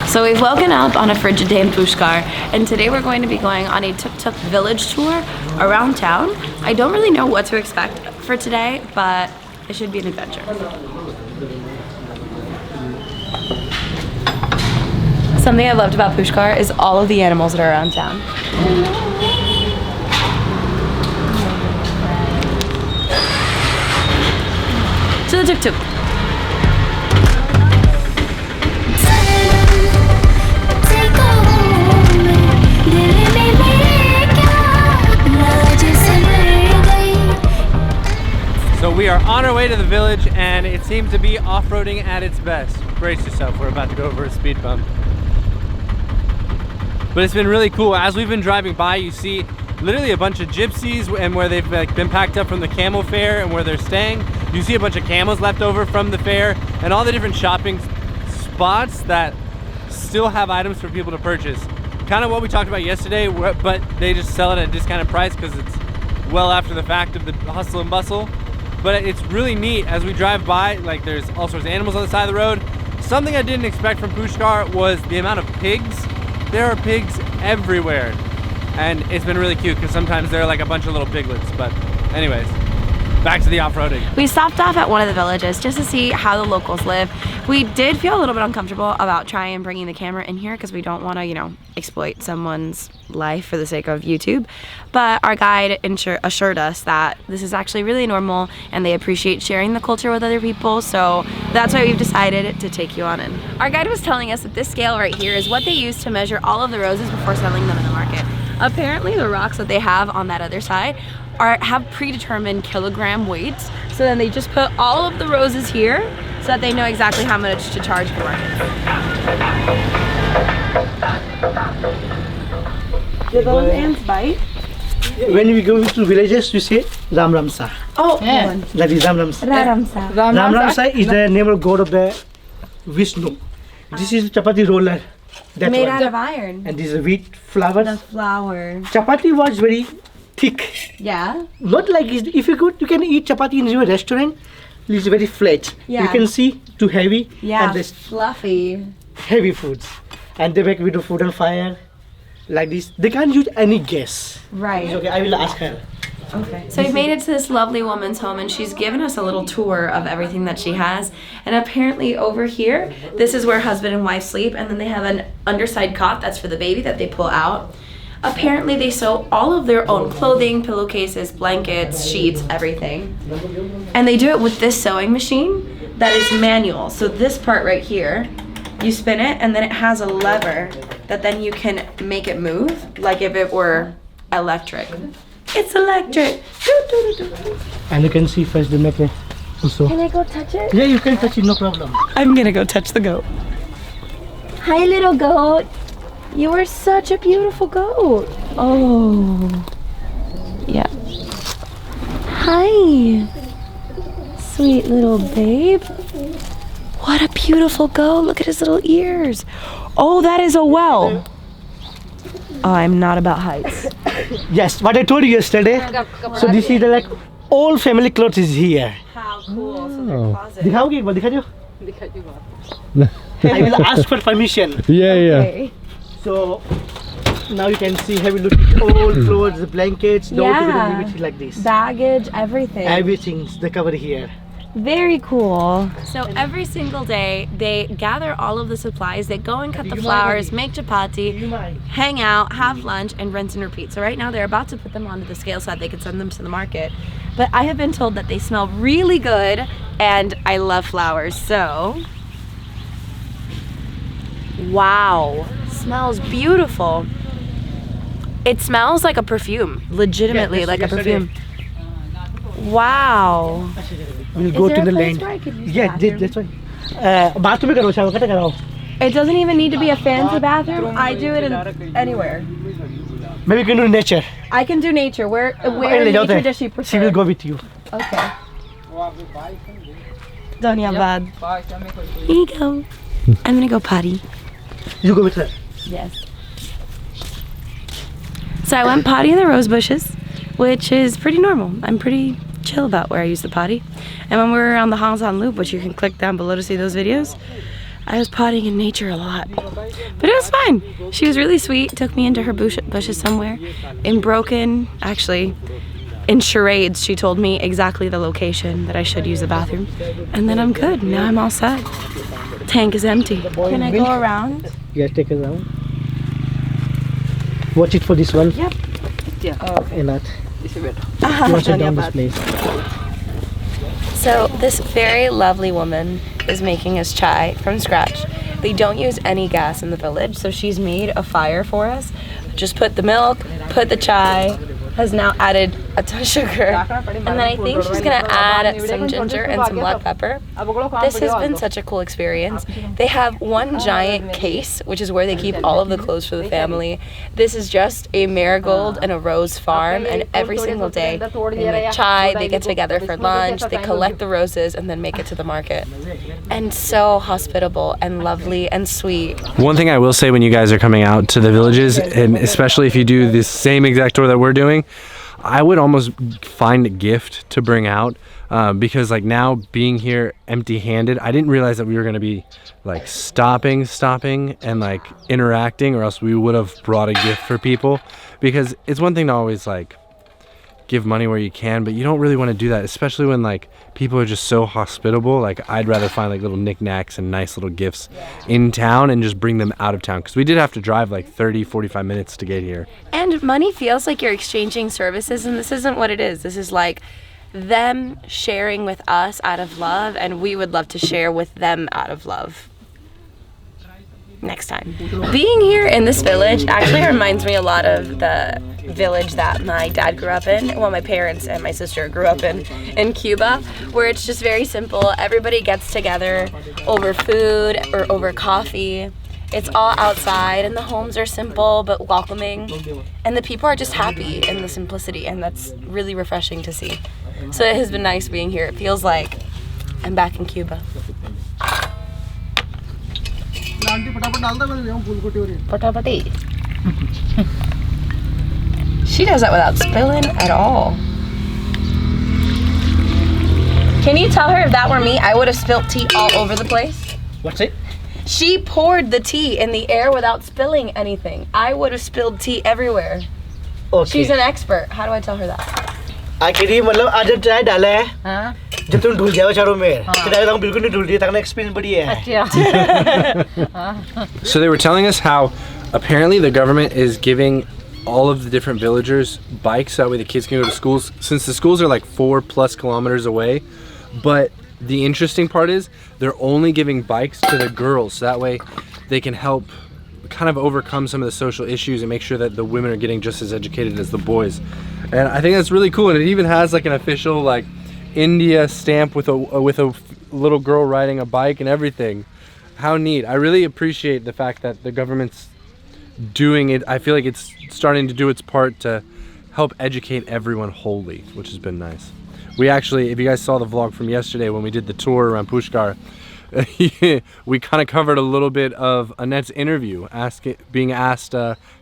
So we've woken up on a frigid day in Pushkar, and today we're going to be going on a tuk-tuk village tour around town. I don't really know what to expect for today, but it should be an adventure. Something I loved about Pushkar is all of the animals that are around town. To the tuk-tuk. So we are on our way to the village, and it seems to be off-roading at its best. Brace yourself, we're about to go over a speed bump. But it's been really cool. As we've been driving by, you see literally a bunch of gypsies, and where they've been packed up from the camel fair and where they're staying. You see a bunch of camels left over from the fair, and all the different shopping spots that still have items for people to purchase. Kind of what we talked about yesterday, but they just sell it at a discounted price because it's well after the fact of the hustle and bustle. But it's really neat as we drive by. Like, there's all sorts of animals on the side of the road. Something I didn't expect from Pushkar was the amount of pigs. There are pigs everywhere, and it's been really cute because sometimes there are like a bunch of little piglets. But anyways, back to the off-roading. We stopped off at one of the villages just to see how the locals live. We did feel a little bit uncomfortable about trying bringing the camera in here because we don't want to, you know, exploit someone's life for the sake of YouTube. But our guide assured us that this is actually really normal and they appreciate sharing the culture with other people. So that's why we've decided to take you on in. Our guide was telling us that this scale right here is what they use to measure all of the roses before selling them in the market. Apparently the rocks that they have on that other side have predetermined kilogram weights. So then they just put all of the roses here so that they know exactly how much to charge for it. Do those ants bite? When we go to villages, we say Ram Ram Sa. Oh, yeah. That is Ram Ram Sa. Ram Sa. Ram Ram Sa is the name of God of the Vishnu. This is chapati roller. That made one. out of iron. And this is wheat flour. The flour. Chapati was very thick. Yeah. Not like if you go, you can eat chapati in your restaurant. It's very flat. Yeah. You can see too heavy. Yeah. And this Fluffy. heavy foods, and they make with the food on fire, like this. They can't use any gas. Right. Okay, I will ask her. Okay. So we've made it to this lovely woman's home, and she's given us a little tour of everything that she has. And apparently over here, this is where husband and wife sleep, and then they have an underside cot that's for the baby that they pull out. Apparently they sew all of their own clothing, pillowcases, blankets, sheets, everything. And they do it with this sewing machine that is manual. So this part right here, you spin it, and then it has a lever that then you can make it move like if it were electric. It's electric. And you can see first the necklace also. Can I go touch it? Yeah, you can touch it, no problem. I'm gonna go touch the goat. Hi, little goat. You are such a beautiful goat. Oh. Yeah. Hi. Sweet little babe. What a beautiful goat. Look at his little ears. Oh, that is a well. Oh, I'm not about heights. Yes, what I told you yesterday. So this is the like all family clothes is here. How cool. So their closet. दिखाओगे एक बार दिखा दो. I will ask for permission. Okay. So now you can see, have a look at all clothes, the blankets, the Yeah. leave it like this. Baggage, everything. Everything's the cover here. Very cool. So every single day they gather all of the supplies, they go and cut the flowers, make chapati, hang out, have lunch, and rinse and repeat. So right now they're about to put them onto the scale so that they can send them to the market. But I have been told that they smell really good and I love flowers, so wow, smells beautiful. It smells like a perfume, legitimately like a perfume. Wow. We'll go to the land. Yeah, that's why. Bathroom karo, shower karo. It doesn't even need to be a fancy bathroom. I do it in anywhere. Maybe you can do nature. I can do nature. Where nature does she prefer? She will go with you. Okay. Dhanyabad. Here you go. I'm gonna go potty. You go with her. Yes. So I went potty in the rose bushes, which is pretty normal. I'm pretty chill about where I use the potty. And when we were on the Hangzhou Loop, which you can click down below to see those videos, I was potting in nature a lot. But it was fine. She was really sweet, took me into her bushes somewhere. In charades, she told me exactly the location that I should use the bathroom. And then I'm good. Now I'm all set. Tank is empty. Can I go around? Yes, take it around. Watch it for this one. Yep. And that. Watch it down this place. So this very lovely woman is making us chai from scratch. They don't use any gas in the village, so she's made a fire for us. Just put the milk, put the chai, has now added a ton of sugar, and then I think she's gonna add some ginger and some black pepper. This has been such a cool experience. They have one giant case, which is where they keep all of the clothes for the family. This is just a marigold and a rose farm, and every single day they make chai, they get together for lunch, they collect the roses, and then make it to the market. And so hospitable and lovely and sweet. One thing I will say when you guys are coming out to the villages, and especially if you do the same exact tour that we're doing, I would almost find a gift to bring out because like now being here empty-handed, I didn't realize that we were going to be like stopping and like interacting, or else we would have brought a gift for people, because it's one thing to always like give money where you can, but you don't really want to do that, especially when like people are just so hospitable. Like I'd rather find like little knickknacks and nice little gifts in town and just bring them out of town, because we did have to drive like 30-45 minutes to get here. And money feels like you're exchanging services, and this isn't what it is. This is like them sharing with us out of love, and we would love to share with them out of love next time. Being here in this village actually reminds me a lot of the village that my dad grew up in, well, my parents and my sister grew up in Cuba, where it's just very simple. Everybody gets together over food or over coffee. It's all outside, and the homes are simple but welcoming, and the people are just happy in the simplicity, and that's really refreshing to see. So it has been nice being here. It feels like I'm back in Cuba. Patapati. She does that without spilling at all. Can you tell her if that were me, I would have spilled tea all over the place? What's it? She poured the tea in the air without spilling anything. I would have spilled tea everywhere. Okay. She's an expert. How do I tell her that? आखिरी मतलब आज try डाला है हाँ? जब तुम ढूल जाओ चारों में तो डायरेक्ट हम बिल्कुल नहीं ढूल रही तक एक्सपीरियंस बढ़िया है. So they were telling us how apparently the government is giving all of the different villagers bikes, that way the kids can go to schools, since the schools are like 4+ kilometers away. But the interesting part is they're only giving bikes to the girls, so that way they can help kind of overcome some of the social issues and make sure that the women are getting just as educated as the boys. And I think that's really cool, and it even has like an official like India stamp with a little girl riding a bike and everything. How neat. I really appreciate the fact that the government's doing it. I feel like it's starting to do its part to help educate everyone wholly, which has been nice. We actually, if you guys saw the vlog from yesterday when we did the tour around Pushkar, we kind of covered a little bit of Annette's interview, being asked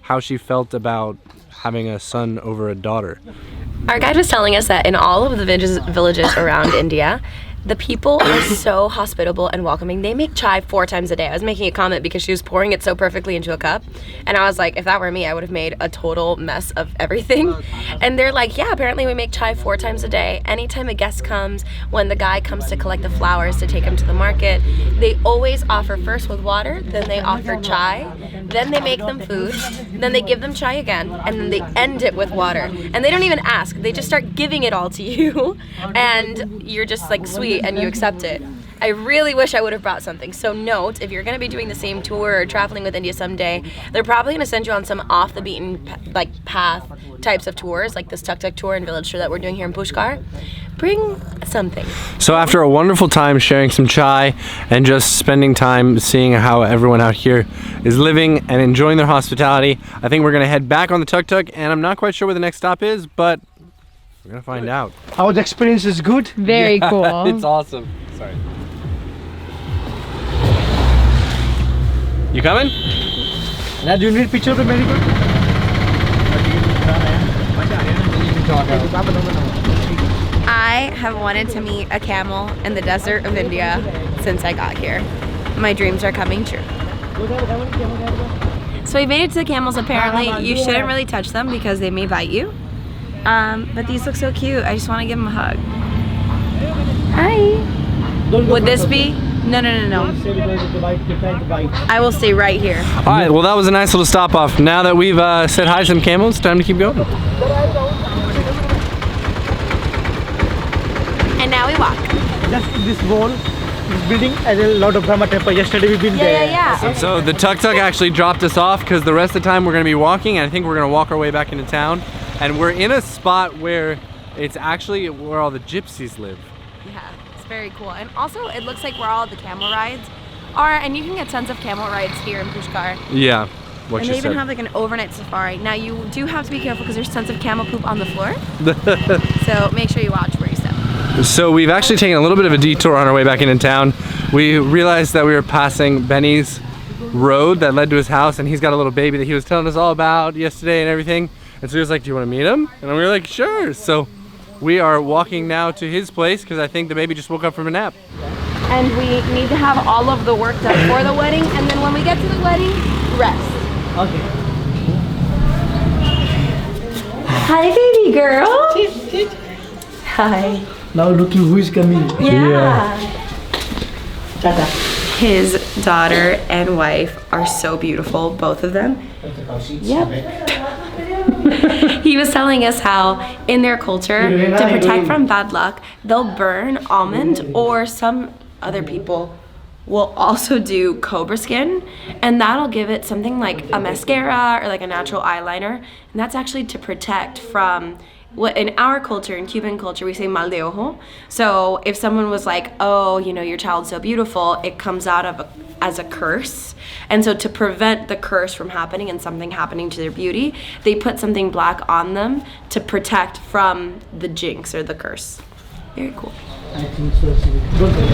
how she felt about having a son over a daughter. Our guide was telling us that in all of the villages around India, the people are so hospitable and welcoming. They make chai 4 times a day. I was making a comment because she was pouring it so perfectly into a cup, and I was like, if that were me, I would have made a total mess of everything. And they're like, yeah, apparently we make chai 4 times a day. Anytime a guest comes, when the guy comes to collect the flowers to take him to the market, they always offer first with water, then they offer chai, then they make them food, then they give them chai again, and then they end it with water. And they don't even ask, they just start giving it all to you, and you're just like sweet and you accept it. I really wish I would have brought something. So note, if you're going to be doing the same tour or traveling with India someday, they're probably going to send you on some off the beaten path types of tours, like this tuk-tuk tour and village tour that we're doing here in Pushkar. Bring something. So after a wonderful time sharing some chai and just spending time seeing how everyone out here is living and enjoying their hospitality, I think we're going to head back on the tuk-tuk, and I'm not quite sure where the next stop is, but we're going to find out. Our experience is good. Very cool. It's awesome. Sorry. You coming? Now, do you need picture of the medical? I have wanted to meet a camel in the desert of India since I got here. my dreams are coming true. So we made it to the camels. Apparently, you shouldn't really touch them because they may bite you. But these look so cute. I just want to give them a hug. Hi. Would this be? No. I will stay right here. All right, well that was a nice little stop off. Now that we've said hi to some camels, time to keep going. And now we walk. Just this wall, this building has a lot of Brahma temple. Yesterday we've been there. Yeah. So the tuk-tuk actually dropped us off because the rest of the time we're gonna be walking, and I think we're gonna walk our way back into town. And we're in a spot where it's actually where all the gypsies live. Yeah, it's very cool. And also it looks like where all the camel rides are, and you can get tons of camel rides here in Pushkar. Yeah, what And you they even said. have like an overnight safari. Now you do have to be careful because there's tons of camel poop on the floor. So make sure you watch where you step. So we've actually taken a little bit of a detour on our way back into town. We realized that we were passing Benny's road that led to his house, and he's got a little baby that he was telling us all about yesterday and everything. And so he was like, do you want to meet him? And we were like, sure. So we are walking now to his place because I think the baby just woke up from a nap. And we need to have all of the work done for the wedding, and then when we get to the wedding, rest. Okay. Hi, baby girl. Hi. Now looking who is coming. Yeah. Tata. His daughter and wife are so beautiful, both of them. Yep. He was telling us how in their culture, to protect from bad luck, they'll burn almond, or some other people will also do cobra skin, and that'll give it something like a mascara or like a natural eyeliner, and that's actually to protect from what in our culture, in Cuban culture, we say mal de ojo. So if someone was like, oh, you know, your child's so beautiful, it comes out of as a curse. And so to prevent the curse from happening and something happening to their beauty, they put something black on them to protect from the jinx or the curse. Very cool. I think so.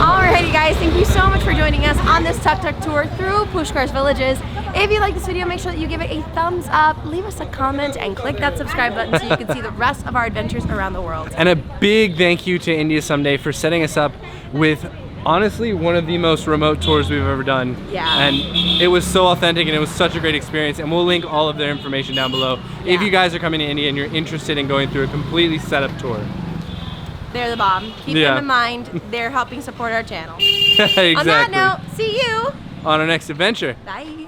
Alrighty guys, thank you so much for joining us on this tuk-tuk tour through Pushkar's villages. If you like this video, make sure that you give it a thumbs up, leave us a comment, and click that subscribe button so you can see the rest of our adventures around the world. And a big thank you to India Someday for setting us up with honestly one of the most remote tours we've ever done. Yeah. And it was so authentic and it was such a great experience, and we'll link all of their information down below if you guys are coming to India and you're interested in going through a completely set up tour. They're the bomb. Keep them in mind. They're helping support our channel. Exactly. On that note, see you on our next adventure. Bye.